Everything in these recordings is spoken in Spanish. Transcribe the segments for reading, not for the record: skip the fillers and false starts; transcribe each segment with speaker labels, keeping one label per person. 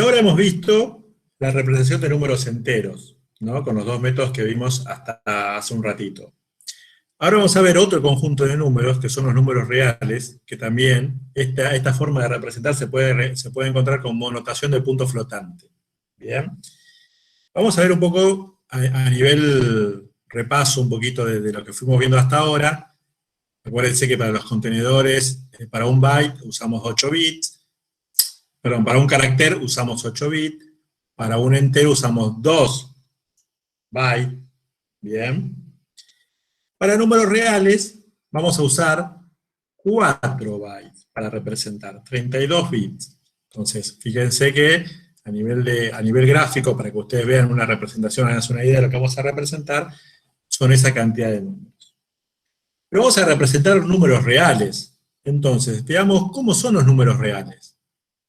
Speaker 1: Hasta ahora hemos visto la representación de números enteros, ¿no? Con los dos métodos que vimos hasta hace un ratito. Ahora vamos a ver otro conjunto de números, que son los números reales, que también esta forma de representar se puede encontrar como notación de punto flotante. Bien. Vamos a ver un poco a nivel repaso, un poquito de lo que fuimos viendo hasta ahora. Acuérdense que para los contenedores, para un byte usamos 8 bits, perdón, para un carácter usamos 8 bits, para un entero usamos 2 bytes, bien. Para números reales vamos a usar 4 bytes para representar, 32 bits. Entonces, fíjense que a nivel gráfico, para que ustedes vean una representación, hagan una idea de lo que vamos a representar, son esa cantidad de números. Pero vamos a representar números reales. Entonces, veamos cómo son los números reales.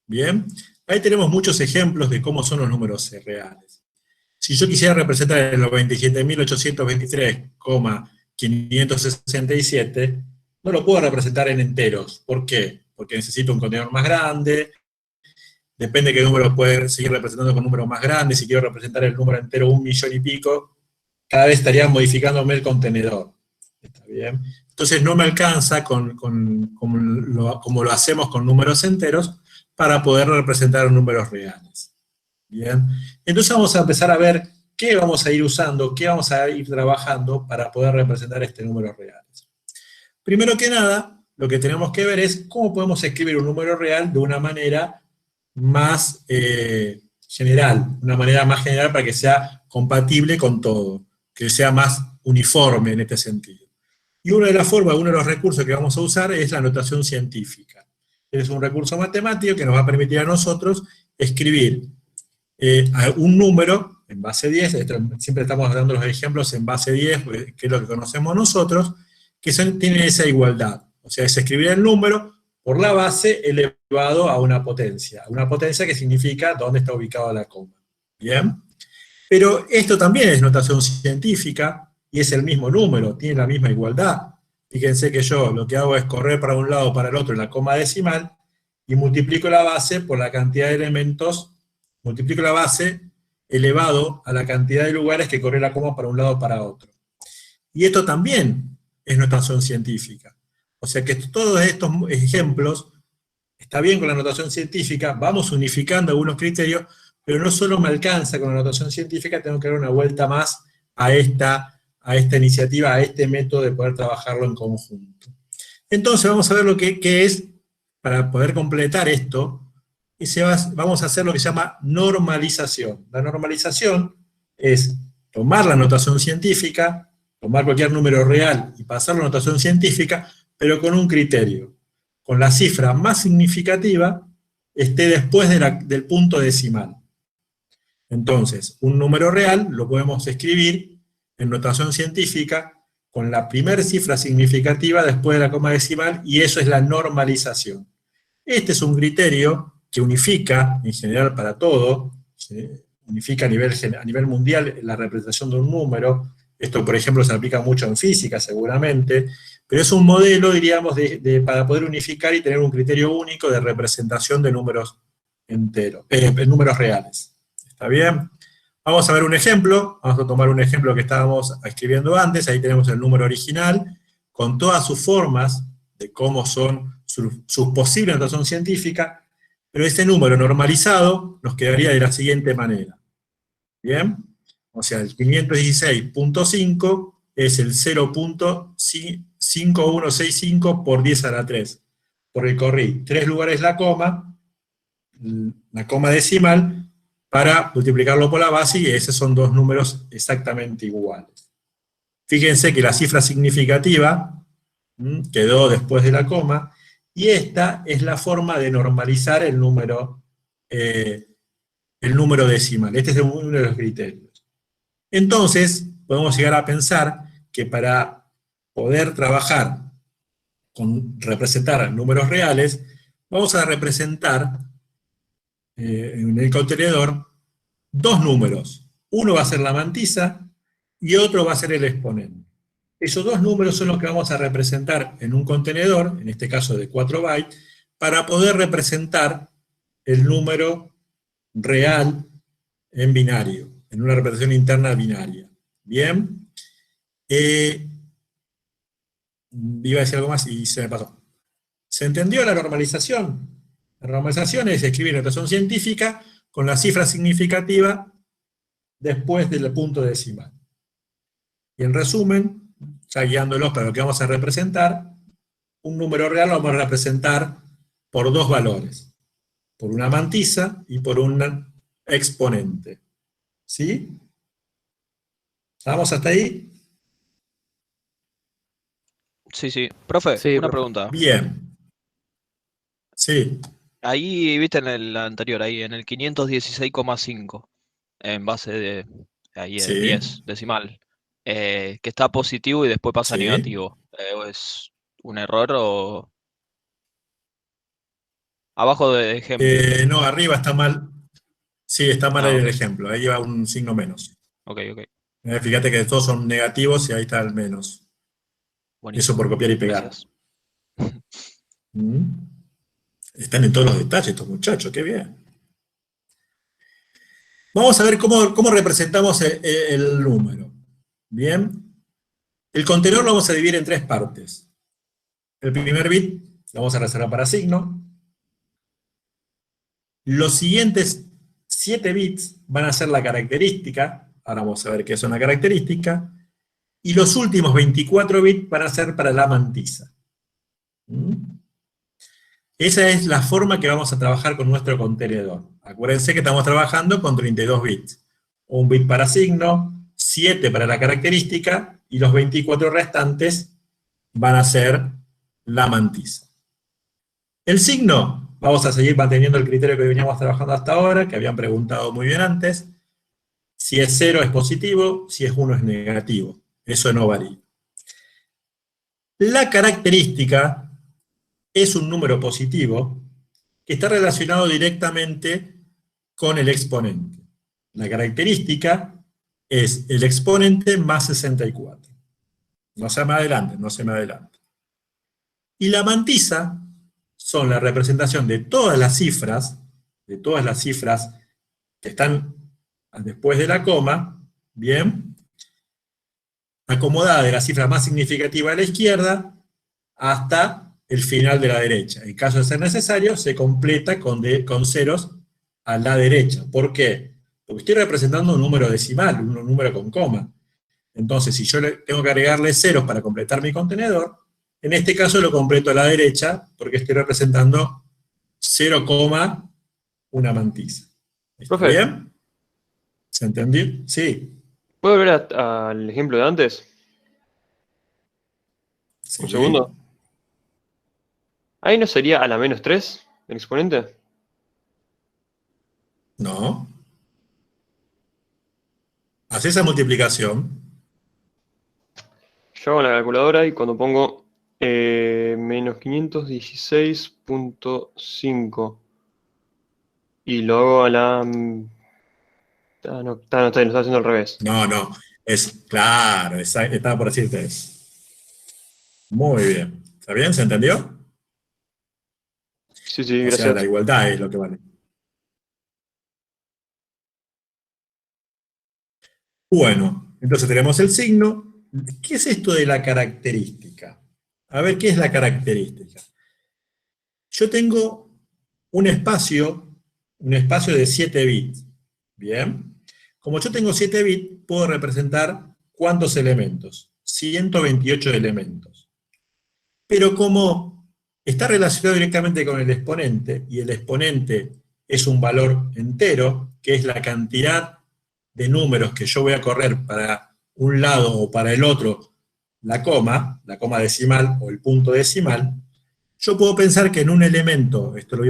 Speaker 1: Bien, ahí tenemos muchos ejemplos de cómo son los números reales. Si yo quisiera representar los 27.823,567, no lo puedo representar en enteros. ¿Por qué? Porque necesito un contenedor más grande, depende de qué número puede seguir representando con números más grandes. Si quiero representar el número entero 1.000.000 y pico, cada vez estaría modificándome el contenedor. ¿Está bien? Entonces no me alcanza como lo hacemos con números enteros para poder representar números reales. Bien. Entonces vamos a empezar a ver qué vamos a ir usando, qué vamos a ir trabajando para poder representar este número reales. Primero que nada, lo que tenemos que ver es cómo podemos escribir un número real de una manera más general, para que sea compatible con todo, que sea más uniforme en este sentido. Y una de las formas, uno de los recursos que vamos a usar es la notación científica. Es un recurso matemático que nos va a permitir a nosotros escribir un número en base 10, siempre estamos dando los ejemplos en base 10, que es lo que conocemos nosotros, que tiene esa igualdad. O sea, es escribir el número por la base elevado a una potencia que significa dónde está ubicada la coma. ¿Bien? Pero esto también es notación científica, y es el mismo número, tiene la misma igualdad. Fíjense que yo lo que hago es correr para un lado o para el otro en la coma decimal, y multiplico la base por la cantidad de elementos, multiplico la base elevado a la cantidad de lugares que corre la coma para un lado o para otro. Y esto también es notación científica. O sea que todos estos ejemplos, está bien con la notación científica, vamos unificando algunos criterios, pero no solo me alcanza con la notación científica, tengo que dar una vuelta más a esta iniciativa, a este método de poder trabajarlo en conjunto. Entonces vamos a ver lo que es, para poder completar esto, vamos a hacer lo que se llama normalización. La normalización es tomar la notación científica, tomar cualquier número real y pasarlo a notación científica, pero con un criterio. Con la cifra más significativa esté después del punto decimal. Entonces, un número real lo podemos escribir en notación científica con la primera cifra significativa después de la coma decimal, y eso es la normalización. Este es un criterio que unifica, en general para todo, ¿sí? Unifica a nivel mundial la representación de un número. Esto, por ejemplo, se aplica mucho en física, seguramente, pero es un modelo, diríamos, para poder unificar y tener un criterio único de representación de números enteros, números reales. ¿Está bien? Vamos a ver un ejemplo, vamos a tomar un ejemplo que estábamos escribiendo antes. Ahí tenemos el número original, con todas sus formas, de cómo son sus posibles notación científica, pero ese número normalizado nos quedaría de la siguiente manera. ¿Bien? O sea, el 516.5 es el 0.5165 por 10 a la 3. Porque corrí 3 lugares la coma decimal, para multiplicarlo por la base, y esos son dos números exactamente iguales. Fíjense que la cifra significativa quedó después de la coma, y esta es la forma de normalizar el número decimal. Este es uno de los criterios. Entonces, podemos llegar a pensar que para poder trabajar con representar números reales, vamos a representar en el contenedor dos números. Uno va a ser la mantisa y otro va a ser el exponente. Esos dos números son los que vamos a representar en un contenedor, en este caso de 4 bytes, para poder representar el número real en binario, en una representación interna binaria. Bien. Iba a decir algo más y se me pasó. ¿Se entendió la normalización? La normalización es escribir notación científica con la cifra significativa después del punto decimal. Y en resumen, ya guiándolos para lo que vamos a representar, un número real lo vamos a representar por dos valores, por una mantisa y por un exponente. ¿Sí? ¿Estamos hasta ahí?
Speaker 2: Sí, sí. Profe,
Speaker 3: Sí,
Speaker 2: una
Speaker 3: profe.
Speaker 2: pregunta.
Speaker 1: Bien. Sí.
Speaker 2: Ahí, viste en el anterior, ahí en el 516,5, en base de ahí de
Speaker 1: Sí.
Speaker 2: 10, decimal, que está positivo y después pasa a
Speaker 1: Sí.
Speaker 2: negativo. ¿Es un error o abajo de ejemplo?
Speaker 1: No, arriba está mal. Sí, está mal
Speaker 2: Ah,
Speaker 1: ahí
Speaker 2: ok,
Speaker 1: el ejemplo. Ahí lleva un signo menos.
Speaker 2: ok, ok.
Speaker 1: Fíjate que todos son negativos y ahí está el menos. Eso por
Speaker 2: Buenísimo.
Speaker 1: copiar y pegar.
Speaker 2: Gracias.
Speaker 1: ¿Mm? Están en todos los detalles estos muchachos, qué bien. Vamos a ver cómo representamos el número. Bien. El contenedor lo vamos a dividir en tres partes. El primer bit lo vamos a reservar para signo. Los siguientes 7 bits van a ser la característica. Ahora vamos a ver qué es una característica. Y los últimos 24 bits van a ser para la mantisa. ¿Mm? Esa es la forma que vamos a trabajar con nuestro contenedor. Acuérdense que estamos trabajando con 32 bits. Un bit para signo, 7 para la característica, y los 24 restantes van a ser la mantisa. El signo, vamos a seguir manteniendo el criterio que veníamos trabajando hasta ahora, que habían preguntado muy bien antes. Si es 0 es positivo, si es 1 es negativo. Eso no varía. La característica es un número positivo que está relacionado directamente con el exponente. La característica es el exponente más 64. No se me adelante, no se me adelante. Y la mantisa son la representación de todas las cifras que están después de la coma, bien, acomodada de la cifra más significativa a la izquierda hasta el final de la derecha. En caso de ser necesario, se completa con ceros a la derecha. ¿Por qué? Porque estoy representando un número decimal, un número con coma. Entonces, si yo tengo que agregarle ceros para completar mi contenedor, en este caso lo completo a la derecha, porque estoy representando 0, una mantisa. ¿Está
Speaker 3: Profe,
Speaker 1: bien? ¿Se entendió? Sí.
Speaker 3: ¿puedo volver al ejemplo de antes? Un
Speaker 1: Sí.
Speaker 3: segundo. Ahí no sería a la menos 3 el exponente.
Speaker 1: No. Hace esa multiplicación.
Speaker 3: Yo hago la calculadora y cuando pongo menos 516,5 y lo hago a la... no, no, lo está haciendo al revés.
Speaker 1: No, no. Es claro, estaba por decirte eso. Muy bien. ¿Está bien? ¿Se entendió?
Speaker 3: Sí, sí,
Speaker 1: O sea, la
Speaker 3: gracias.
Speaker 1: igualdad es lo que vale. Bueno, entonces tenemos el signo. ¿Qué es esto de la característica? A ver, ¿qué es la característica? Yo tengo un espacio de 7 bits. Bien. Como yo tengo 7 bits, puedo representar ¿cuántos elementos? 128 elementos. Pero como está relacionado directamente con el exponente, y el exponente es un valor entero, que es la cantidad de números que yo voy a correr para un lado o para el otro, la coma decimal o el punto decimal, yo puedo pensar que en un elemento, esto lo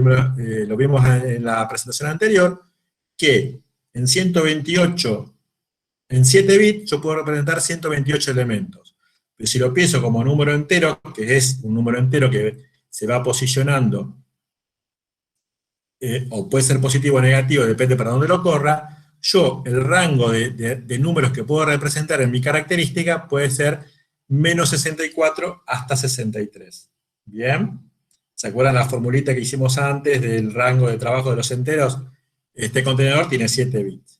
Speaker 1: vimos en la presentación anterior, que en 128, en 7 bits, yo puedo representar 128 elementos. Pero si lo pienso como número entero, que es un número entero que se va posicionando, o puede ser positivo o negativo, depende para dónde lo corra, yo el rango de números que puedo representar en mi característica puede ser menos 64 hasta 63. ¿Bien? ¿Se acuerdan la formulita que hicimos antes del rango de trabajo de los enteros? Este contenedor tiene 7 bits.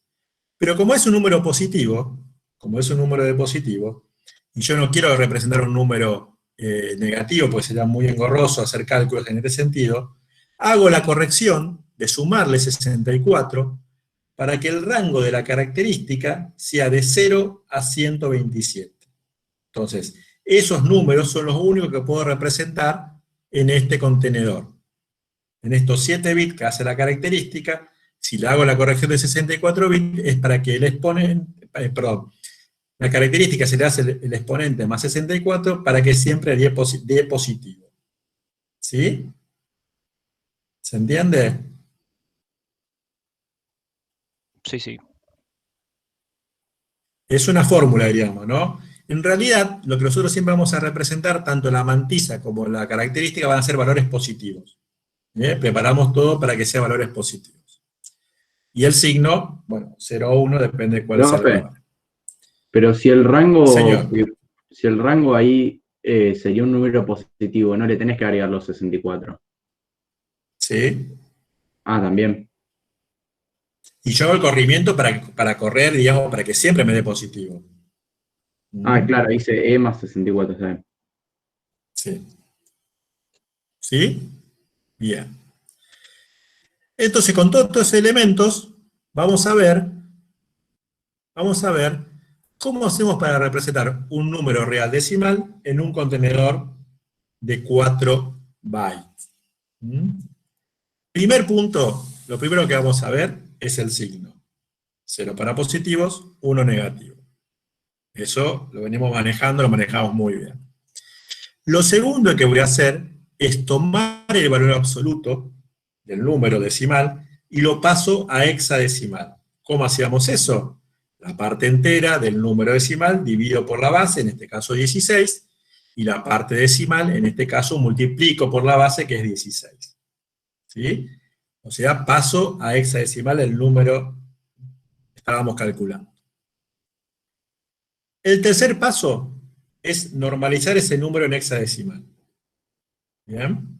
Speaker 1: Pero como es un número positivo, como es un número de positivo, y yo no quiero representar un número negativo, porque sería muy engorroso hacer cálculos en este sentido, hago la corrección de sumarle 64 para que el rango de la característica sea de 0 a 127. Entonces, esos números son los únicos que puedo representar en este contenedor. En estos 7 bits que hace la característica, si le hago la corrección de 64 bits, es para que el exponente, la característica se le hace el exponente más 64 para que siempre dé positivo. ¿Sí? ¿Se entiende?
Speaker 2: Sí, sí.
Speaker 1: Es una fórmula, diríamos, ¿no? En realidad, lo que nosotros siempre vamos a representar, tanto la mantisa como la característica, van a ser valores positivos. Preparamos todo para que sea valores positivos. Y el signo, bueno, 0 o 1, depende de cuál sea el
Speaker 4: Profe,
Speaker 1: valor.
Speaker 4: pero si el rango,
Speaker 1: Señor.
Speaker 4: si el rango ahí sería un número positivo, no le tenés que agregar los 64.
Speaker 1: ¿Sí?
Speaker 4: Ah, también.
Speaker 1: Y yo hago el corrimiento para correr, digamos, para que siempre me dé positivo.
Speaker 4: Ah, claro, dice E más 64, está bien.
Speaker 1: Sí. ¿Sí? Bien. Entonces, con todos estos elementos, vamos a ver cómo hacemos para representar un número real decimal en un contenedor de 4 bytes. Primer punto, lo primero que vamos a ver es el signo. 0 para positivos, 1 negativo. Eso lo venimos manejando, lo manejamos muy bien. Lo segundo que voy a hacer es tomar el valor absoluto del número decimal y lo paso a hexadecimal. ¿Cómo hacíamos eso? La parte entera del número decimal divido por la base, en este caso 16, y la parte decimal, en este caso, multiplico por la base, que es 16. ¿Sí? O sea, paso a hexadecimal el número que estábamos calculando. El tercer paso es normalizar ese número en hexadecimal. ¿Bien?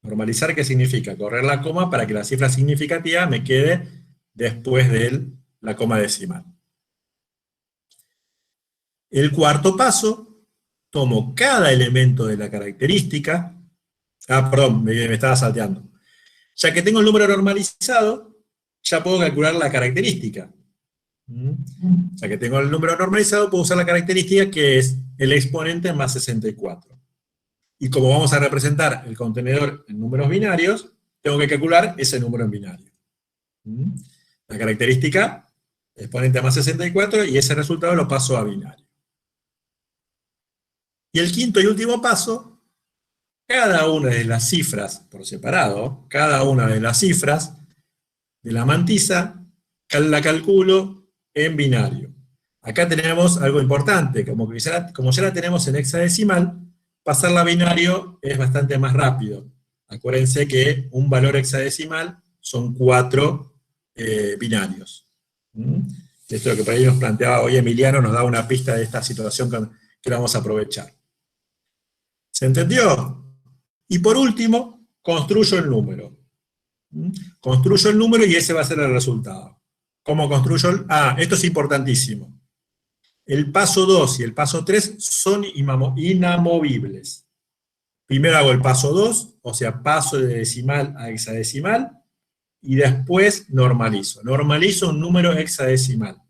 Speaker 1: Normalizar, ¿qué significa? Correr la coma para que la cifra significativa me quede después de la coma decimal. El cuarto paso, tomo cada elemento de la característica. Perdón, me estaba salteando. Ya que tengo el número normalizado, ya puedo calcular la característica. Ya que tengo el número normalizado, puedo usar la característica que es el exponente más 64. Y como vamos a representar el contenedor en números binarios, tengo que calcular ese número en binario. La característica, exponente más 64, y ese resultado lo paso a binario. Y el quinto y último paso, cada una de las cifras por separado, cada una de las cifras de la mantisa, la calculo en binario. Acá tenemos algo importante, como ya la tenemos en hexadecimal, pasarla a binario es bastante más rápido. Acuérdense que un valor hexadecimal son 4 binarios. Esto es lo que por ahí nos planteaba hoy Emiliano, nos da una pista de esta situación que vamos a aprovechar. ¿Se entendió? Y por último, construyo el número. Construyo el número y ese va a ser el resultado. ¿Cómo construyo? Esto es importantísimo. El paso 2 y el paso 3 son inamovibles. Primero hago el paso 2, o sea, paso de decimal a hexadecimal, y después normalizo. Normalizo un número hexadecimal.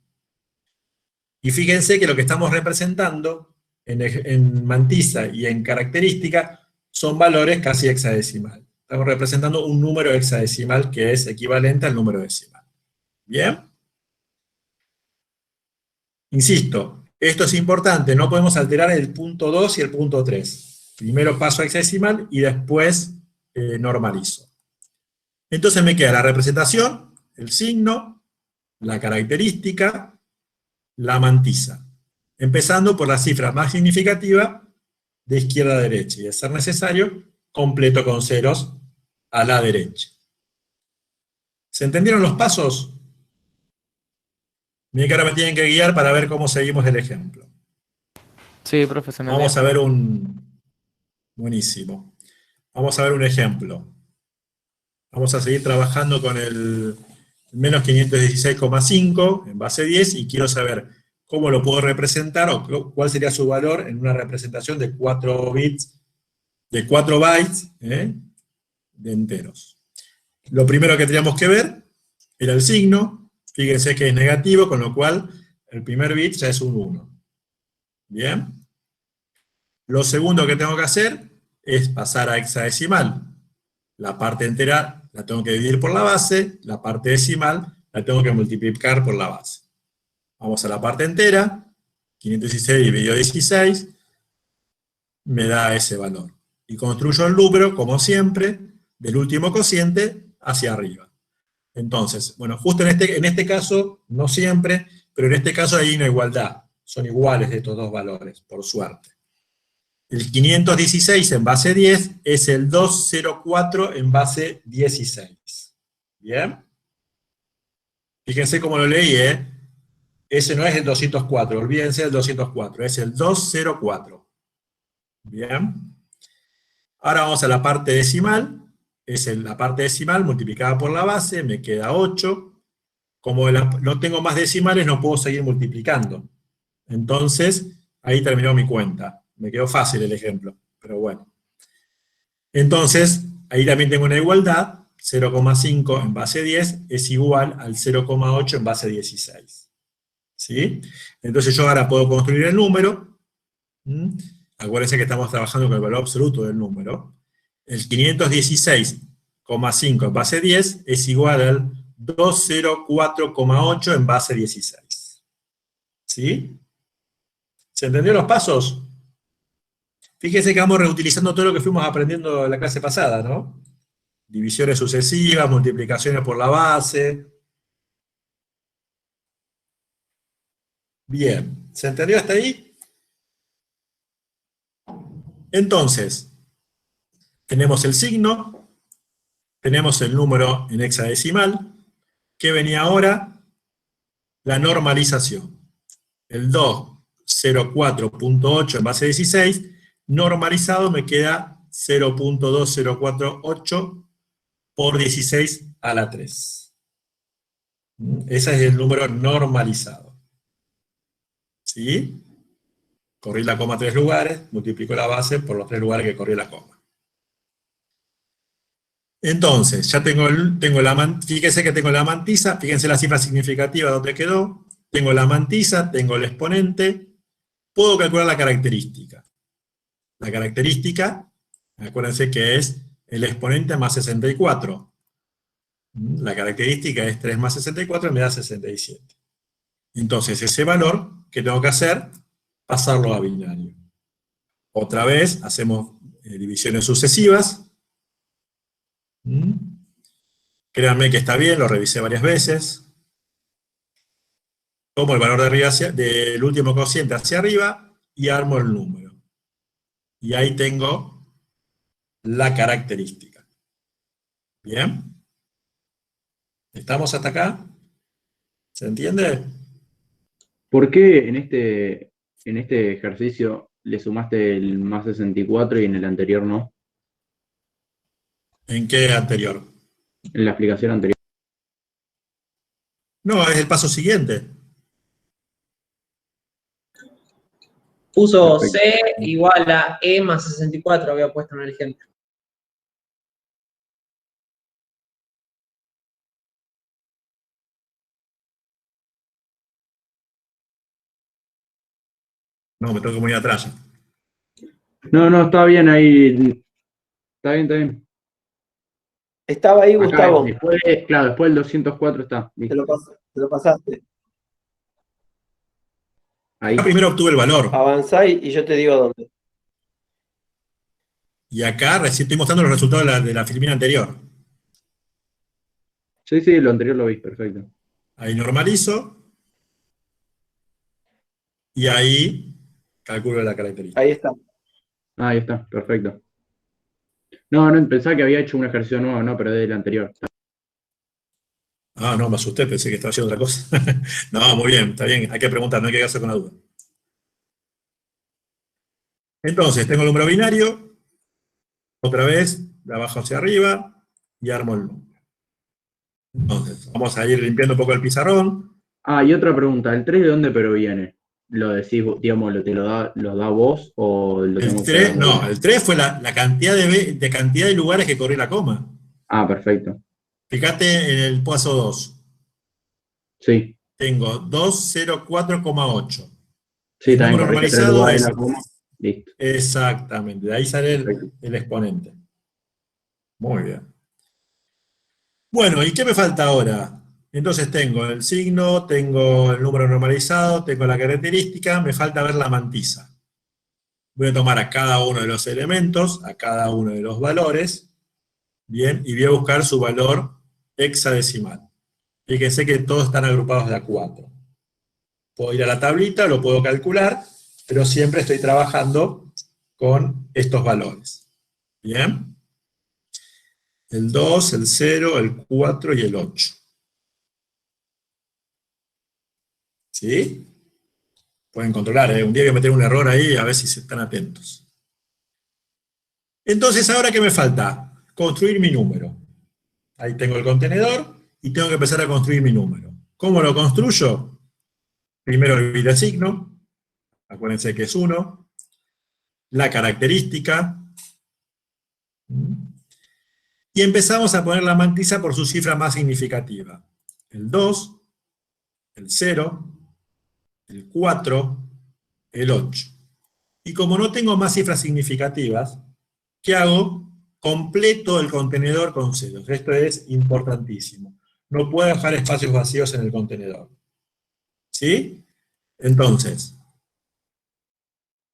Speaker 1: Y fíjense que lo que estamos representando en mantisa y en característica son valores casi hexadecimal. Estamos representando un número hexadecimal que es equivalente al número decimal. ¿Bien? Insisto, esto es importante, no podemos alterar el punto 2 y el punto 3. Primero paso a hexadecimal y después normalizo. Entonces me queda la representación, el signo, la característica, la mantisa. Empezando por la cifra más significativa de izquierda a derecha, y de ser necesario, completo con ceros a la derecha. ¿Se entendieron los pasos? Miren que ahora me tienen que guiar para ver cómo seguimos el ejemplo.
Speaker 5: Sí, profe, se me
Speaker 1: Vamos a ver Buenísimo. Vamos a ver un ejemplo. Vamos a seguir trabajando con el menos 516,5 en base 10, y quiero saber cómo lo puedo representar, o cuál sería su valor en una representación de 4 bits, de 4 bytes, de enteros. Lo primero que teníamos que ver era el signo. Fíjense que es negativo, con lo cual el primer bit ya es un 1. Bien. Lo segundo que tengo que hacer es pasar a hexadecimal. La parte entera la tengo que dividir por la base, la parte decimal la tengo que multiplicar por la base. Vamos a la parte entera, 516 dividido 16, me da ese valor. Y construyo el número, como siempre, del último cociente hacia arriba. Entonces, bueno, justo en este caso, no siempre, pero en este caso hay una igualdad. Son iguales de estos dos valores, por suerte. El 516 en base 10 es el 204 en base 16. ¿Bien? Fíjense cómo lo leí, ¿eh? Ese no es el 204, olvídense del 204, es el 204. ¿Bien? Ahora vamos a la parte decimal. Es la parte decimal multiplicada por la base, me queda 8. Como no tengo más decimales, no puedo seguir multiplicando. Entonces, ahí terminó mi cuenta. Me quedó fácil el ejemplo, pero bueno. Entonces, ahí también tengo una igualdad. 0,5 en base 10 es igual al 0,8 en base 16. ¿Sí? Entonces yo ahora puedo construir el número. Acuérdense que estamos trabajando con el valor absoluto del número. El 516,5 en base 10 es igual al 204,8 en base 16. ¿Sí? ¿Se entendió los pasos? Fíjense que vamos reutilizando todo lo que fuimos aprendiendo en la clase pasada, ¿no? Divisiones sucesivas, multiplicaciones por la base. Bien, ¿se entendió hasta ahí? Entonces, tenemos el signo, tenemos el número en hexadecimal. ¿Qué venía ahora? La normalización. El 204.8 en base 16, normalizado me queda 0.2048 por 16 a la 3. Ese es el número normalizado. ¿Sí? Corrí la coma 3 lugares, multiplico la base por los 3 lugares que corrí la coma. Entonces, ya fíjense que tengo la mantisa, fíjense la cifra significativa donde quedó, tengo la mantisa, tengo el exponente, puedo calcular la característica. La característica, acuérdense que es el exponente más 64. La característica es 3 más 64 me da 67. Entonces, ese valor, ¿qué tengo que hacer? Pasarlo a binario. Otra vez, hacemos divisiones sucesivas. Créanme que está bien, lo revisé varias veces. Tomo el valor de arriba del último cociente hacia arriba y armo el número. Y ahí tengo la característica. ¿Bien? ¿Estamos hasta acá? ¿Se entiende?
Speaker 4: ¿Por qué en este ejercicio le sumaste el más 64 y en el anterior no?
Speaker 1: ¿En qué anterior?
Speaker 4: En la explicación anterior.
Speaker 1: No, es el paso siguiente.
Speaker 6: Puso
Speaker 4: Perfecto.
Speaker 6: C igual a E más 64, había puesto en el ejemplo.
Speaker 1: No, me tengo que poner atrás.
Speaker 4: No, está bien ahí. Está bien.
Speaker 3: Estaba ahí,
Speaker 4: Acá,
Speaker 3: Gustavo.
Speaker 4: después del 204 está.
Speaker 3: Te lo pasaste.
Speaker 4: Ahí.
Speaker 1: Acá primero obtuve el valor.
Speaker 3: Avanzá y yo te digo dónde.
Speaker 1: Y acá recién estoy mostrando los resultados de la filmina anterior.
Speaker 4: Sí, lo anterior lo vi, perfecto.
Speaker 1: Ahí normalizo. Y ahí calculo la característica.
Speaker 3: Ahí está.
Speaker 4: Ahí está, perfecto. No, pensaba que había hecho un ejercicio nuevo, no, pero del anterior.
Speaker 1: Ah, no, me asusté, pensé que estaba haciendo otra cosa. No, muy bien, está bien, hay que preguntar, no hay que quedarse con la duda. Entonces, tengo el número binario, otra vez, de abajo hacia arriba, y armo el número. Entonces, vamos a ir limpiando un poco el pizarrón.
Speaker 4: Ah, y otra pregunta, ¿el 3 de dónde proviene? ¿Lo decís, digamos, lo da vos o lo tengo
Speaker 1: El
Speaker 4: que
Speaker 1: 3,
Speaker 4: dar?
Speaker 1: no, el 3 fue la cantidad de cantidad de lugares que corrí la coma.
Speaker 4: Ah, perfecto.
Speaker 1: Fíjate en el paso 2.
Speaker 4: Sí,
Speaker 1: Tengo 204,8.
Speaker 4: sí,
Speaker 1: El
Speaker 4: también
Speaker 1: número
Speaker 4: corrige 3
Speaker 1: normalizado
Speaker 4: lugares
Speaker 1: es
Speaker 4: la coma. Listo,
Speaker 1: exactamente, de ahí sale
Speaker 4: perfecto.
Speaker 1: el exponente. Muy bien. Bueno, ¿y qué me falta ahora? Entonces tengo el signo, tengo el número normalizado, tengo la característica, me falta ver la mantisa. Voy a tomar a cada uno de los elementos, a cada uno de los valores, bien, y voy a buscar su valor hexadecimal. Fíjense que todos están agrupados de a 4. Puedo ir a la tablita, lo puedo calcular, pero siempre estoy trabajando con estos valores. ¿Bien? El 2, el 0, el 4 y el 8. ¿Sí? Pueden controlar, ¿eh? Un día voy a meter un error ahí, a ver si se están atentos. Entonces, ¿ahora qué me falta? Construir mi número. Ahí tengo el contenedor y tengo que empezar a construir mi número. ¿Cómo lo construyo? Primero el videosigno, acuérdense que es 1, la característica, y empezamos a poner la mantisa por su cifra más significativa. El 2, el 0, el 4, el 8. Y como no tengo más cifras significativas, ¿qué hago? Completo el contenedor con ceros. Esto es importantísimo. No puedo dejar espacios vacíos en el contenedor. ¿Sí? Entonces,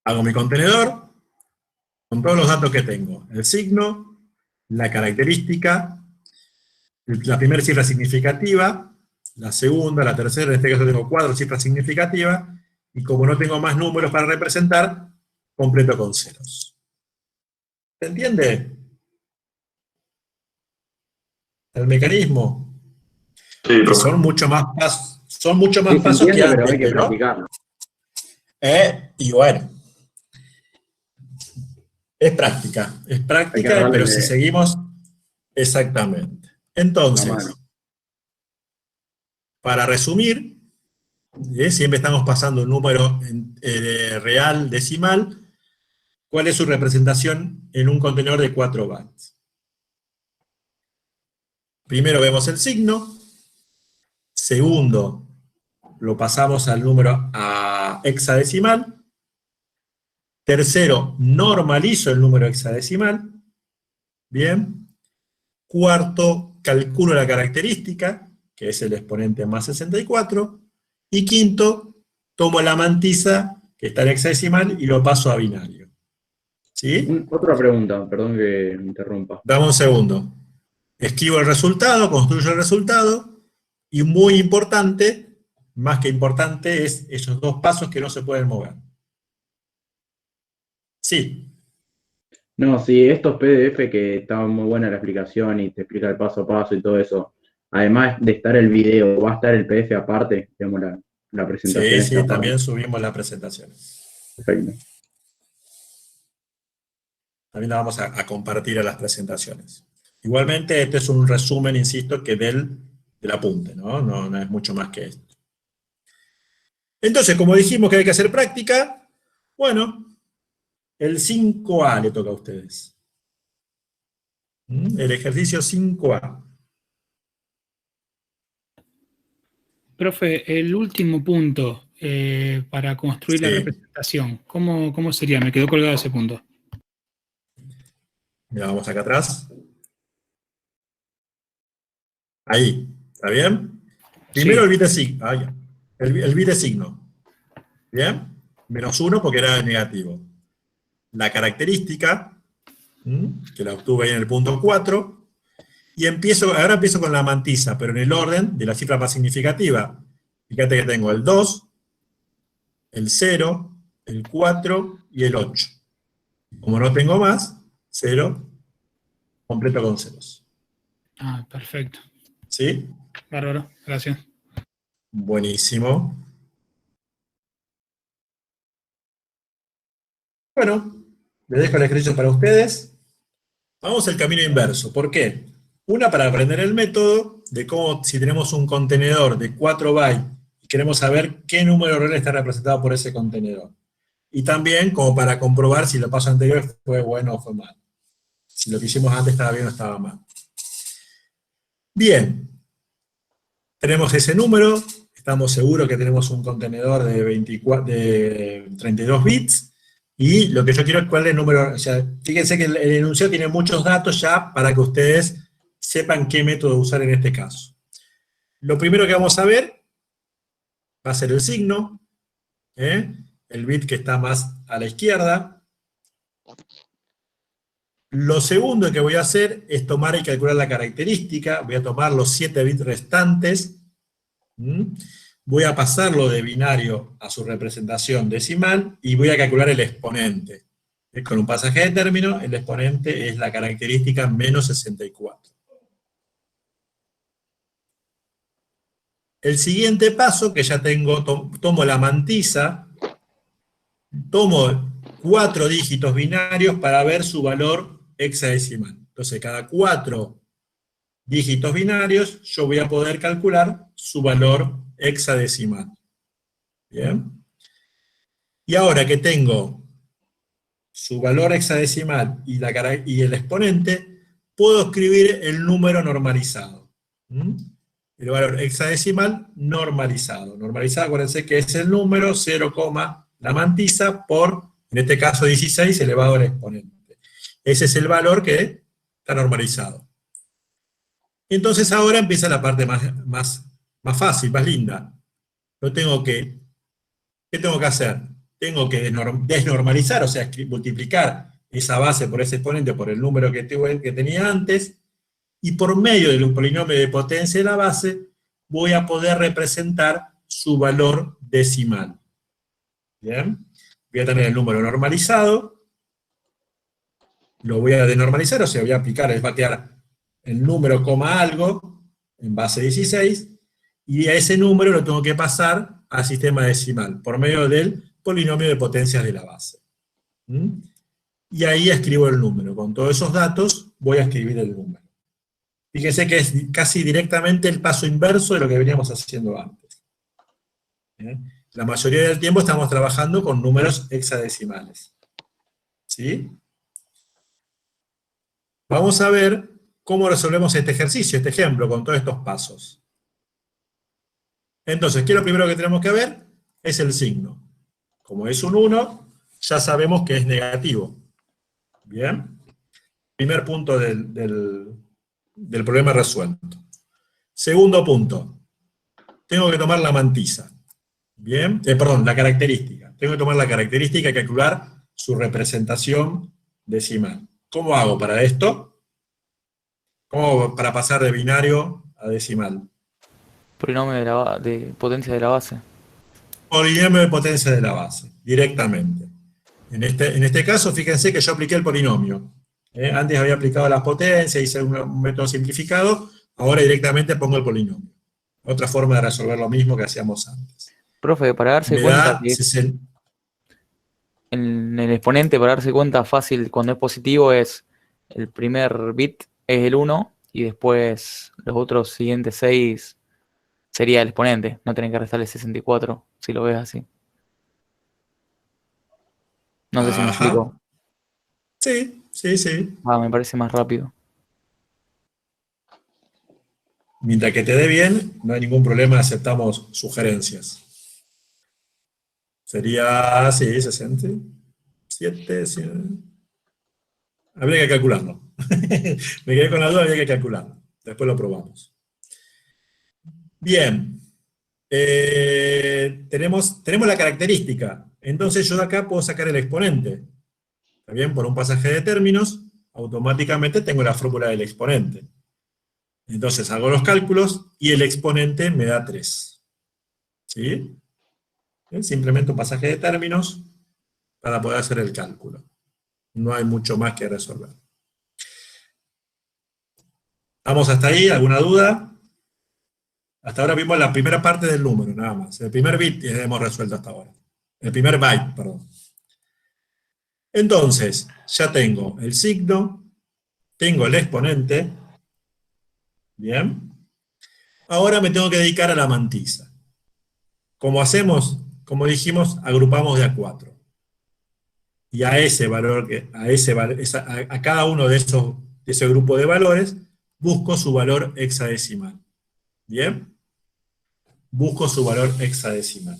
Speaker 1: hago mi contenedor con todos los datos que tengo. El signo, la característica, la primera cifra significativa, la segunda, la tercera, en este caso tengo 4 cifras significativas, y como no tengo más números para representar, completo con ceros. ¿Se entiende el mecanismo?
Speaker 3: Sí,
Speaker 1: Que
Speaker 3: profe.
Speaker 1: son mucho más
Speaker 4: Sí, se
Speaker 1: pasos que
Speaker 4: entiende, pero hay que
Speaker 1: antes, ¿no?
Speaker 4: practicarlo.
Speaker 1: Y bueno, es
Speaker 4: Hay que
Speaker 1: práctica, pero si
Speaker 4: agarrarle
Speaker 1: seguimos, exactamente.
Speaker 4: la mano.
Speaker 1: Entonces, para resumir, siempre estamos pasando un número real decimal. ¿Cuál es su representación en un contenedor de 4 bytes? Primero vemos el signo. Segundo, lo pasamos al número a hexadecimal. Tercero, normalizo el número hexadecimal. Bien. Cuarto, calculo la característica, que es el exponente más 64. Y quinto, tomo la mantisa, que está en hexadecimal, y lo paso a binario. ¿Sí?
Speaker 4: Otra pregunta, perdón que me interrumpa.
Speaker 1: Dame un segundo. Escribo el resultado, construyo el resultado, y muy importante, más que importante, es esos 2 pasos que no se pueden mover. Sí.
Speaker 4: No, sí, estos PDF que estaba muy buena la explicación y te explica el paso a paso y todo eso, además de estar el video, va a estar el PDF aparte, digamos, la presentación
Speaker 1: Sí,
Speaker 4: esta
Speaker 1: sí,
Speaker 4: aparte.
Speaker 1: también subimos la presentación.
Speaker 4: Perfecto.
Speaker 1: También la vamos a compartir a las presentaciones. Igualmente, este es un resumen, insisto, que del apunte, ¿no? No es mucho más que esto. Entonces, como dijimos que hay que hacer práctica, bueno, el 5A le toca a ustedes. El ejercicio 5A.
Speaker 7: Profe, el último punto para construir la
Speaker 1: Sí.
Speaker 7: representación, ¿cómo sería? Me quedó colgado ese punto.
Speaker 1: Mira, vamos acá atrás. Ahí, ¿está bien? Primero
Speaker 7: Sí.
Speaker 1: el bit de signo. Ah, ya. El bit de signo. ¿Bien? -1 porque era negativo. La característica, que la obtuve ahí en el punto 4. Y ahora empiezo con la mantisa, pero en el orden de la cifra más significativa. Fíjate que tengo el 2, el 0, el 4 y el 8. Como no tengo más, 0, completo con ceros.
Speaker 7: Ah, perfecto.
Speaker 1: ¿Sí?
Speaker 7: Bárbaro, gracias.
Speaker 1: Buenísimo. Bueno, les dejo el ejercicio para ustedes. Vamos al camino inverso. ¿Por qué? Una, para aprender el método, de cómo, si tenemos un contenedor de 4 bytes, y queremos saber qué número real está representado por ese contenedor. Y también como para comprobar si el paso anterior fue bueno o fue mal. Si lo que hicimos antes estaba bien o estaba mal. Bien. Tenemos ese número, estamos seguros que tenemos un contenedor de 32 bits, y lo que yo quiero es cuál es el número, o sea, fíjense que el enunciado tiene muchos datos ya para que ustedes sepan qué método usar en este caso. Lo primero que vamos a ver va a ser el signo, el bit que está más a la izquierda. Lo segundo que voy a hacer es tomar y calcular la característica. Voy a tomar los 7 bits restantes. Voy a pasarlo de binario a su representación decimal y voy a calcular el exponente. Con un pasaje de término, el exponente es la característica menos 64. El siguiente paso, que ya tengo, tomo la mantisa, tomo 4 dígitos binarios para ver su valor hexadecimal. Entonces, cada 4 dígitos binarios, yo voy a poder calcular su valor hexadecimal. ¿Bien? Y ahora que tengo su valor hexadecimal y el exponente, puedo escribir el número normalizado. El valor hexadecimal normalizado. Normalizado, acuérdense que es el número 0, la mantisa por, en este caso, 16 elevado al exponente. Ese es el valor que está normalizado. Entonces ahora empieza la parte más fácil, más linda. ¿Qué tengo que hacer? Tengo que desnormalizar, o sea, multiplicar esa base por ese exponente por el número que tenía antes, y por medio del polinomio de potencia de la base, voy a poder representar su valor decimal. ¿Bien? Voy a tener el número normalizado, lo voy a desnormalizar, o sea, voy a aplicar, va a quedar el número coma algo, en base 16, y a ese número lo tengo que pasar al sistema decimal, por medio del polinomio de potencias de la base. Y ahí escribo el número. Con todos esos datos voy a escribir el número. Fíjense que es casi directamente el paso inverso de lo que veníamos haciendo antes. La mayoría del tiempo estamos trabajando con números hexadecimales. ¿Sí? Vamos a ver cómo resolvemos este ejercicio, este ejemplo, con todos estos pasos. Entonces, ¿qué es lo primero que tenemos que ver? Es el signo. Como es un 1, ya sabemos que es negativo. Bien. Primer punto del problema resuelto. Segundo punto. Tengo que tomar la mantisa. Bien. Perdón, la característica. Tengo que tomar la característica y calcular su representación decimal. ¿Cómo hago para esto? ¿Cómo hago para pasar de binario a decimal?
Speaker 5: Polinomio de potencia de la base.
Speaker 1: Polinomio de potencia de la base, directamente. En este caso, fíjense que yo apliqué el polinomio. Antes había aplicado las potencias, hice un método simplificado, ahora directamente pongo el polinomio. Otra forma de resolver lo mismo que hacíamos antes.
Speaker 5: Profe, para darse
Speaker 1: Me
Speaker 5: cuenta
Speaker 1: da
Speaker 5: que en el exponente, para darse cuenta fácil cuando es positivo, es el primer bit es el 1, y después los otros siguientes 6 sería el exponente. No tienen que restarle 64, si lo ves así. No sé si me explico.
Speaker 1: Sí, sí, sí.
Speaker 5: Me parece más rápido.
Speaker 1: Mientras que te dé bien, no hay ningún problema, aceptamos sugerencias. Sería, sí, 67, 100. Habría que calcularlo. Me quedé con la duda, habría que calcularlo. Después lo probamos. Bien. Tenemos la característica. Entonces yo de acá puedo sacar el exponente. ¿Está bien? Por un pasaje de términos, automáticamente tengo la fórmula del exponente. Entonces hago los cálculos y el exponente me da 3. ¿Sí? Simplemente un pasaje de términos para poder hacer el cálculo. No hay mucho más que resolver. ¿Vamos hasta ahí? ¿Alguna duda? Hasta ahora vimos la primera parte del número, nada más. El primer bit hemos resuelto hasta ahora. El primer byte, perdón. Entonces, ya tengo el signo, tengo el exponente. Bien. ahora me tengo que dedicar a la mantisa. ¿Cómo hacemos? Como dijimos, agrupamos de a 4. Y a ese valor, a cada uno de ese grupo de valores, busco su valor hexadecimal. ¿Bien? Busco su valor hexadecimal.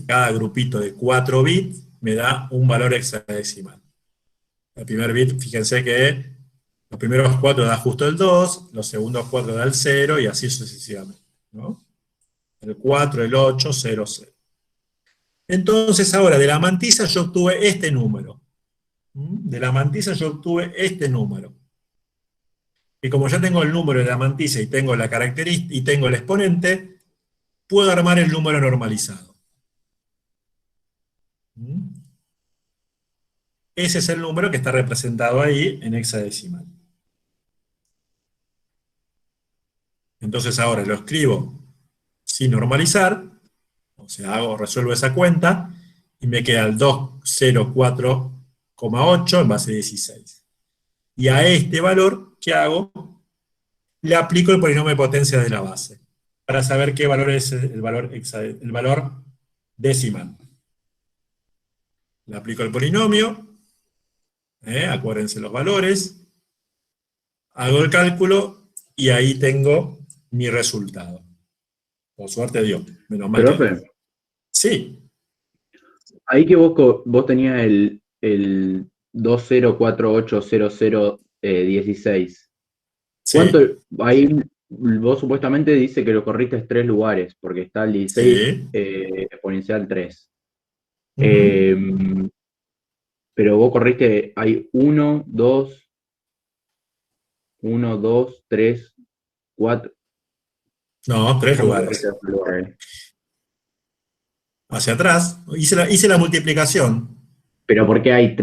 Speaker 1: Cada grupito de 4 bits me da un valor hexadecimal. El primer bit, fíjense que los primeros 4 da justo el 2, los segundos 4 da el 0, y así sucesivamente, ¿no? El 4, el 8, 0, 0. Entonces ahora, de la mantisa yo obtuve este número. De la mantisa yo obtuve este número. Y como ya tengo el número de la mantisa y tengo la característica y tengo el exponente, puedo armar el número normalizado. Ese es el número que está representado ahí en hexadecimal. Entonces ahora lo escribo sin normalizar, o sea, resuelvo esa cuenta, y me queda el 204,8 en base 16. Y a este valor, ¿qué hago? Le aplico el polinomio de potencia de la base, para saber qué valor es el valor decimal. Le aplico el polinomio, acuérdense los valores, hago el cálculo, y ahí tengo mi resultado. Por suerte dio, menos mal.
Speaker 4: Profe,
Speaker 1: Sí.
Speaker 4: ahí que vos tenías el 20480016.
Speaker 1: Sí.
Speaker 4: ¿Cuánto? Ahí vos supuestamente dice que lo corriste 3 lugares, porque está el 16
Speaker 1: Sí.
Speaker 4: exponencial 3. Pero vos corriste, hay 1, 2, 3, 4.
Speaker 1: No, 3
Speaker 4: ¿Cómo
Speaker 1: lugares.
Speaker 4: corriste 3 lugares?
Speaker 1: Hacia atrás, hice la multiplicación.
Speaker 4: Pero porque hay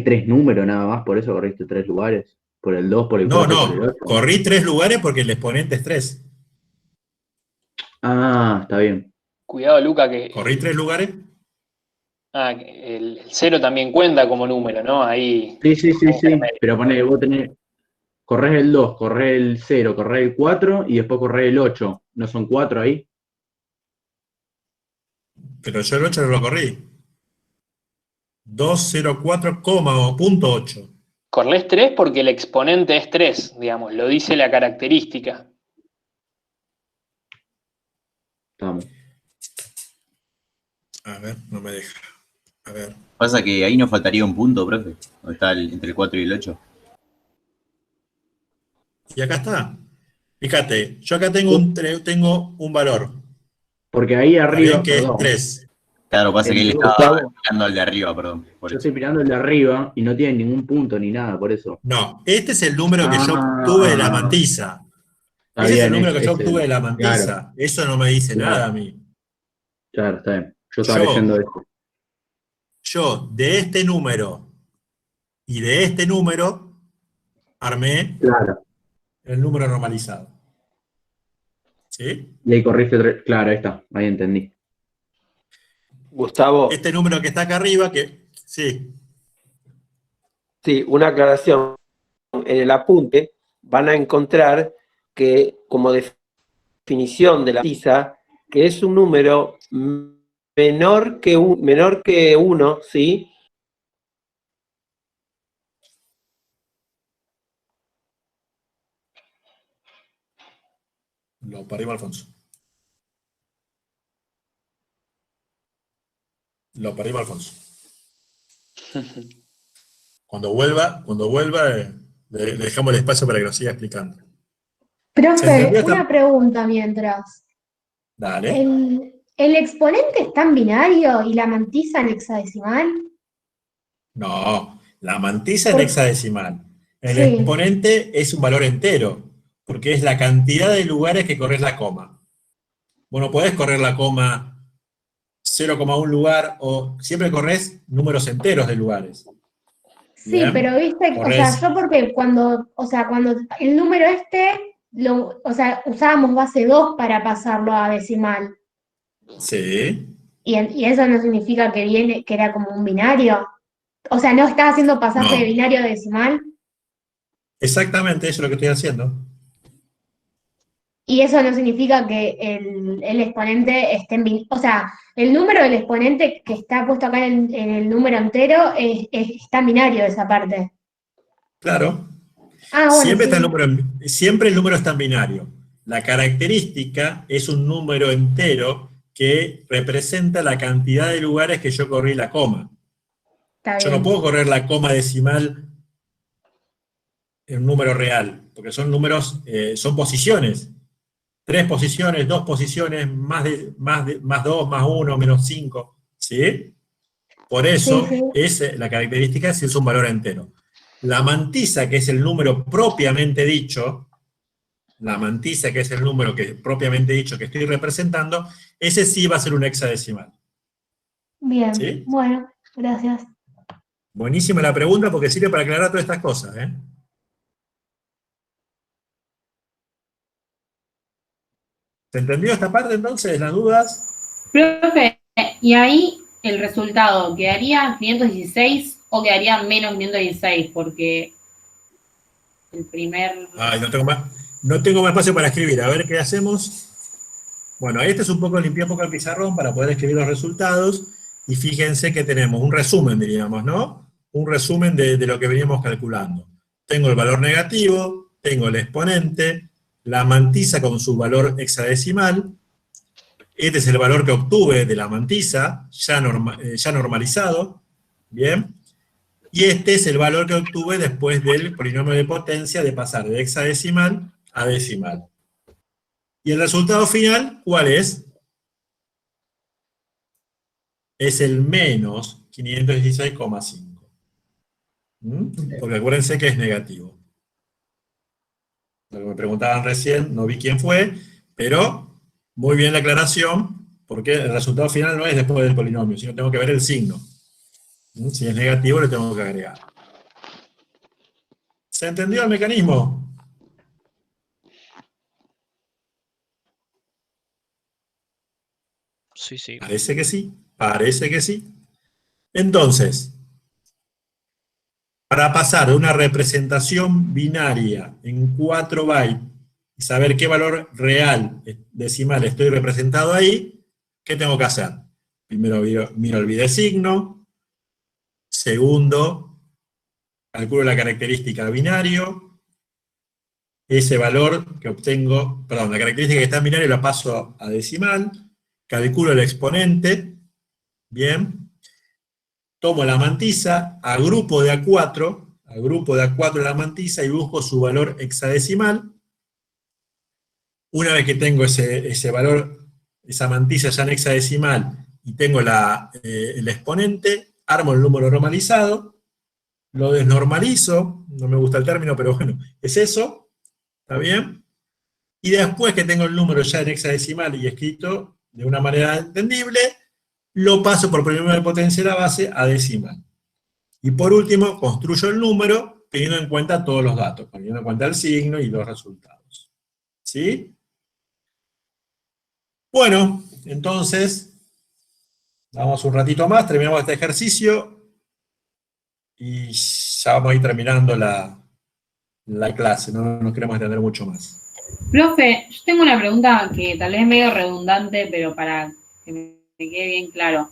Speaker 4: 3 números nada más, por eso corriste 3 lugares. Por el 2, por el 4, por el 8.
Speaker 1: Corrí 3 lugares porque el exponente es 3.
Speaker 4: Ah, está bien.
Speaker 8: Cuidado, Luca, que
Speaker 1: Corrí 3 lugares.
Speaker 8: el 0 también cuenta como número, ¿no? Ahí.
Speaker 4: Sí. Pero ponele, vos corres el 2, corres el 0, corres el 4 y después corres el 8. ¿No son 4 ahí?
Speaker 1: Pero yo el 8 no lo corrí. 204,8.
Speaker 8: Corres 3 porque el exponente es 3, digamos, lo dice la característica.
Speaker 4: Estamos.
Speaker 1: A ver, no me deja. A ver.
Speaker 9: Pasa que ahí nos faltaría un punto, profe. Donde está entre el 4 y el 8.
Speaker 1: Y acá está. Fíjate, yo acá tengo un valor.
Speaker 4: Porque ahí arriba,
Speaker 1: Que
Speaker 4: perdón,
Speaker 1: es 3.
Speaker 9: Claro, pasa que él estaba mirando al de arriba, perdón.
Speaker 4: Yo estoy mirando el de arriba y no tiene ningún punto ni nada, por eso.
Speaker 1: No, este es el número que yo obtuve de la mantisa. Ese es el número que yo obtuve de la mantisa. Claro. Eso no me dice nada a mí.
Speaker 4: Claro, está bien. Yo estaba leyendo esto.
Speaker 1: Yo, de este número y de este número, armé el número normalizado. ¿Sí?
Speaker 4: Y ahí corriste 3. Claro, ahí está. Ahí entendí.
Speaker 10: Gustavo.
Speaker 1: Este número que está acá arriba, que sí.
Speaker 10: Sí, una aclaración. En el apunte van a encontrar que como definición de la mantisa, que es un número menor que 1, ¿sí?
Speaker 1: Lo parió Alfonso. Lo parió Alfonso. Cuando vuelva, le dejamos el espacio para que nos siga explicando.
Speaker 11: Profe, una pregunta mientras.
Speaker 1: Dale.
Speaker 11: ¿El exponente está en binario y la mantisa en hexadecimal?
Speaker 1: No, la mantisa en hexadecimal. El exponente es un valor entero, porque es la cantidad de lugares que corres la coma. Bueno, podés correr la coma 0,1 lugar, o siempre corres números enteros de lugares.
Speaker 11: Sí, ¿bien? Pero viste, corres. O sea, yo porque cuando el número usábamos base 2 para pasarlo a decimal.
Speaker 1: Sí.
Speaker 11: ¿Y eso no significa que era como un binario? O sea, ¿no estás haciendo pasaje de binario a decimal?
Speaker 1: Exactamente, eso es lo que estoy haciendo.
Speaker 11: Y eso no significa que el exponente esté o sea, el número del exponente que está puesto acá en el número entero está en binario esa parte.
Speaker 1: Claro.
Speaker 11: Ah, bueno,
Speaker 1: Siempre,
Speaker 11: sí.
Speaker 1: siempre el número está en binario. La característica es un número entero que representa la cantidad de lugares que yo corrí la coma.
Speaker 11: Está
Speaker 1: Yo no
Speaker 11: bien.
Speaker 1: puedo correr la coma decimal en un número real, porque son números, son posiciones. 3 posiciones, 2 posiciones, más 2, más 1, menos 5, ¿sí? Por eso,
Speaker 11: Sí.
Speaker 1: la característica es un valor entero. La mantisa, que es el número propiamente dicho, la mantisa, que es el número que propiamente dicho que estoy representando, ese sí va a ser un hexadecimal.
Speaker 11: Bien,
Speaker 1: ¿Sí?
Speaker 11: bueno, gracias.
Speaker 1: Buenísima la pregunta porque sirve para aclarar todas estas cosas, ¿eh? ¿Se entendió esta parte entonces? ¿Las dudas?
Speaker 12: Profe, y ahí el resultado, ¿quedaría 516 o quedaría menos 516? Porque el primer...
Speaker 1: Ay, no tengo más espacio para escribir. A ver qué hacemos. Bueno, este es un poco, limpié un poco el pizarrón para poder escribir los resultados. Y fíjense que tenemos un resumen, diríamos, ¿no? Un resumen de lo que veníamos calculando. Tengo el valor negativo, tengo el exponente, la mantisa con su valor hexadecimal. Este es el valor que obtuve de la mantisa, ya normalizado. Bien. Y este es el valor que obtuve después del polinomio de potencia de pasar de hexadecimal a decimal. ¿Y el resultado final cuál es? Es el menos 516,5. Porque acuérdense que es negativo. Lo que me preguntaban recién, no vi quién fue, pero muy bien la aclaración, porque el resultado final no es después del polinomio, sino tengo que ver el signo. Si es negativo, le tengo que agregar. ¿Se entendió el mecanismo?
Speaker 2: Sí, sí.
Speaker 1: Parece que sí, parece que sí. Entonces, para pasar de una representación binaria en 4 bytes y saber qué valor real decimal estoy representado ahí, ¿qué tengo que hacer? Primero miro el bidesigno. Segundo, calculo la característica binario. Ese valor que obtengo, perdón, la característica que está en binario la paso a decimal. Calculo el exponente. Bien. Tomo la mantisa, agrupo de A4 la mantisa y busco su valor hexadecimal. Una vez que tengo ese valor, esa mantisa ya en hexadecimal, y tengo el exponente, armo el número normalizado, lo desnormalizo, no me gusta el término, pero bueno, es eso, ¿está bien? Y después que tengo el número ya en hexadecimal y escrito de una manera entendible, lo paso por polinomio de potencia de la base a decimal. Y por último, construyo el número teniendo en cuenta todos los datos, teniendo en cuenta el signo y los resultados. ¿Sí? Bueno, entonces, vamos un ratito más, terminamos este ejercicio y ya vamos a ir terminando la clase, no nos queremos extender mucho más.
Speaker 12: Profe, yo tengo una pregunta que tal vez es medio redundante, pero para que me quede bien claro.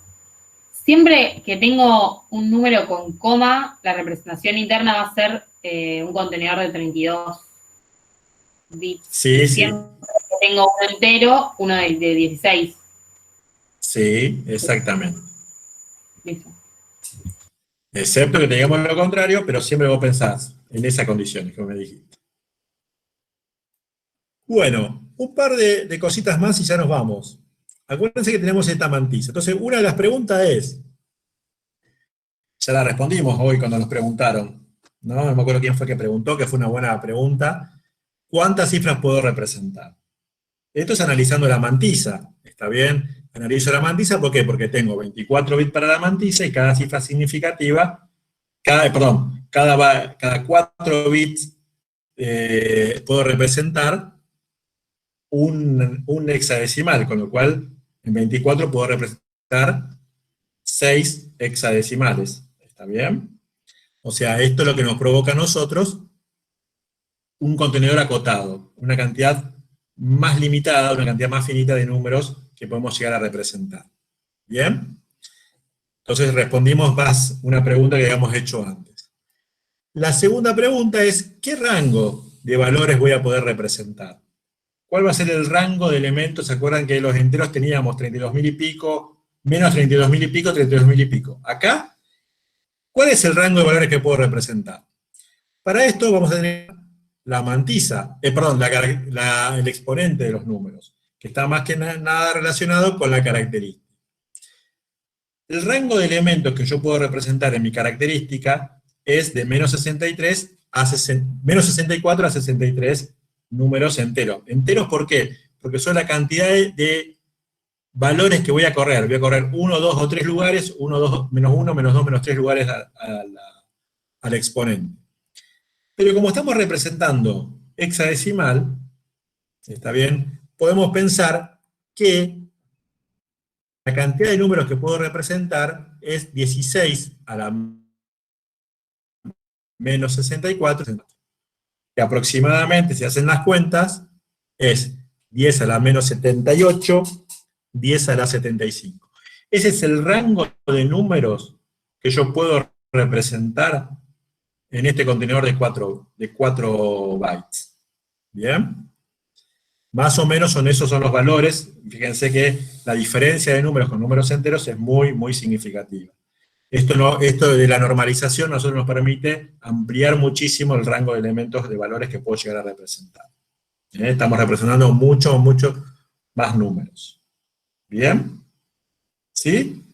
Speaker 12: Siempre que tengo un número con coma, la representación interna va a ser un contenedor de 32 bits.
Speaker 1: Sí, sí.
Speaker 12: Siempre que tengo uno entero, uno de 16.
Speaker 1: Sí, exactamente.
Speaker 12: Listo.
Speaker 1: Excepto que tengamos lo contrario, pero siempre vos pensás en esas condiciones que me dijiste. Bueno, un par de cositas más y ya nos vamos. Acuérdense que tenemos esta mantisa. Entonces, una de las preguntas es, ya la respondimos hoy cuando nos preguntaron, no me acuerdo quién fue que preguntó, que fue una buena pregunta, ¿cuántas cifras puedo representar? Esto es analizando la mantisa, ¿está bien? Analizo la mantisa, ¿por qué? Porque tengo 24 bits para la mantisa y cada cifra significativa, cada 4 bits puedo representar un hexadecimal, con lo cual en 24 puedo representar 6 hexadecimales, ¿está bien? O sea, esto es lo que nos provoca a nosotros un contenedor acotado, una cantidad más limitada, una cantidad más finita de números que podemos llegar a representar. ¿Bien? Entonces respondimos más una pregunta que habíamos hecho antes. La segunda pregunta es, ¿qué rango de valores voy a poder representar? ¿Cuál va a ser el rango de elementos? ¿Se acuerdan que los enteros teníamos 32.000 y pico, menos 32.000 y pico, 32.000 y pico? Acá, ¿cuál es el rango de valores que puedo representar? Para esto vamos a tener la mantisa, el exponente de los números, que está más que nada relacionado con la característica. El rango de elementos que yo puedo representar en mi característica es de menos 64 a 63 números enteros. ¿Enteros por qué? Porque son la cantidad de valores que voy a correr. Voy a correr 1, 2 o 3 lugares, 1, 2, menos 1, menos 2, menos 3 lugares al exponente. Pero como estamos representando hexadecimal, ¿está bien? Podemos pensar que la cantidad de números que puedo representar es 16 a la menos 64, que aproximadamente, si hacen las cuentas, es 10 a la menos 78, 10 a la 75. Ese es el rango de números que yo puedo representar en este contenedor de 4 bytes. ¿Bien? Más o menos esos son los valores. Fíjense que la diferencia de números con números enteros es muy, muy significativa. Esto de la normalización a nosotros nos permite ampliar muchísimo el rango de elementos de valores que puedo llegar a representar. Estamos representando mucho más números. ¿Bien? ¿Sí?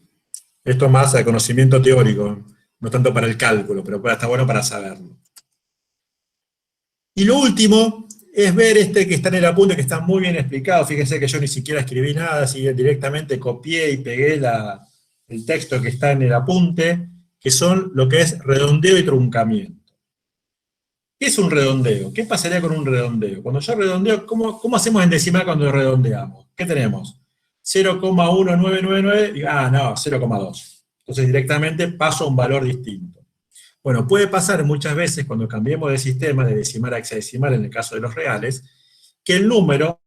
Speaker 1: Esto más de conocimiento teórico, no tanto para el cálculo, pero está bueno para saberlo. Y lo último es ver que está en el apunte, que está muy bien explicado. Fíjense que yo ni siquiera escribí nada, así directamente copié y pegué el texto que está en el apunte, que son lo que es redondeo y truncamiento. ¿Qué es un redondeo? ¿Qué pasaría con un redondeo? Cuando yo redondeo, ¿cómo hacemos en decimal cuando redondeamos? ¿Qué tenemos? 0,1999, no, 0,2. Entonces directamente paso a un valor distinto. Bueno, puede pasar muchas veces cuando cambiemos de sistema, de decimal a hexadecimal, en el caso de los reales, que el número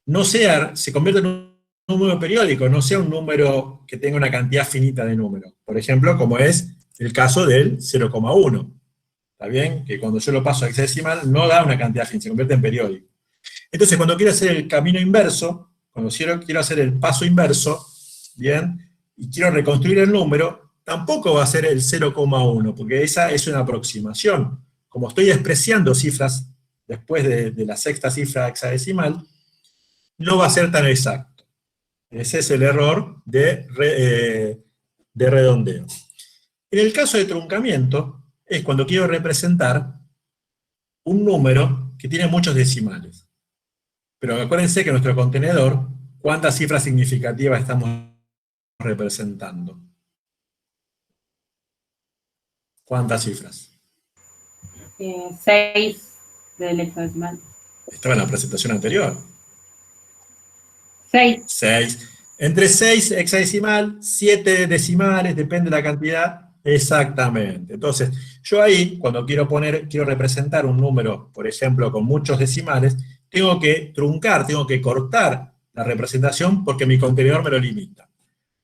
Speaker 1: no se convierta en un número periódico, no sea un número que tenga una cantidad finita de números. Por ejemplo, como es el caso del 0,1. ¿Está bien? Que cuando yo lo paso a hexadecimal no da una cantidad finita, se convierte en periódico. Entonces, cuando quiero hacer el camino inverso, cuando quiero hacer el paso inverso, ¿bien? Y quiero reconstruir el número, tampoco va a ser el 0,1, porque esa es una aproximación. Como estoy despreciando cifras después de la sexta cifra hexadecimal, no va a ser tan exacto. Ese es el error de redondeo. En el caso de truncamiento, es cuando quiero representar un número que tiene muchos decimales. Pero acuérdense que en nuestro contenedor, ¿cuántas cifras significativas estamos representando? ¿Cuántas cifras?
Speaker 12: 6 del hexadecimal.
Speaker 1: Estaba en la presentación anterior.
Speaker 12: 6.
Speaker 1: Entre 6 hexadecimal, 7 decimales, depende de la cantidad. Exactamente. Entonces, yo ahí, cuando quiero representar un número, por ejemplo, con muchos decimales, tengo que truncar, tengo que cortar la representación porque mi contenedor me lo limita.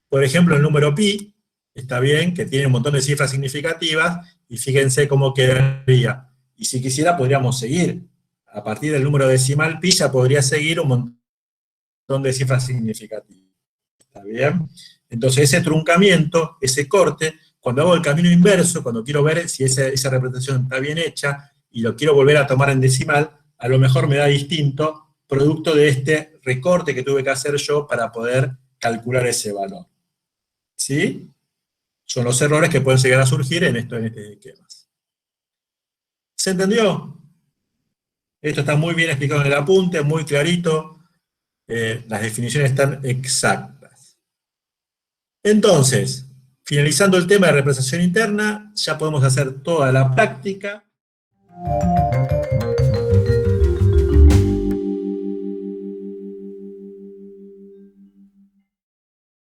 Speaker 1: Por ejemplo, el número pi, está bien, que tiene un montón de cifras significativas, y fíjense cómo quedaría. Y si quisiera, podríamos seguir. A partir del número decimal pi ya podría seguir un montón de cifras significativas. ¿Está bien? Entonces ese truncamiento, ese corte, cuando hago el camino inverso, cuando quiero ver si esa representación está bien hecha, y lo quiero volver a tomar en decimal, a lo mejor me da distinto, producto de este recorte que tuve que hacer yo para poder calcular ese valor. ¿Sí? Son los errores que pueden llegar a surgir en este esquema. ¿Se entendió? Esto está muy bien explicado en el apunte, muy clarito. Las definiciones están exactas. Entonces, finalizando el tema de representación interna, ya podemos hacer toda la práctica.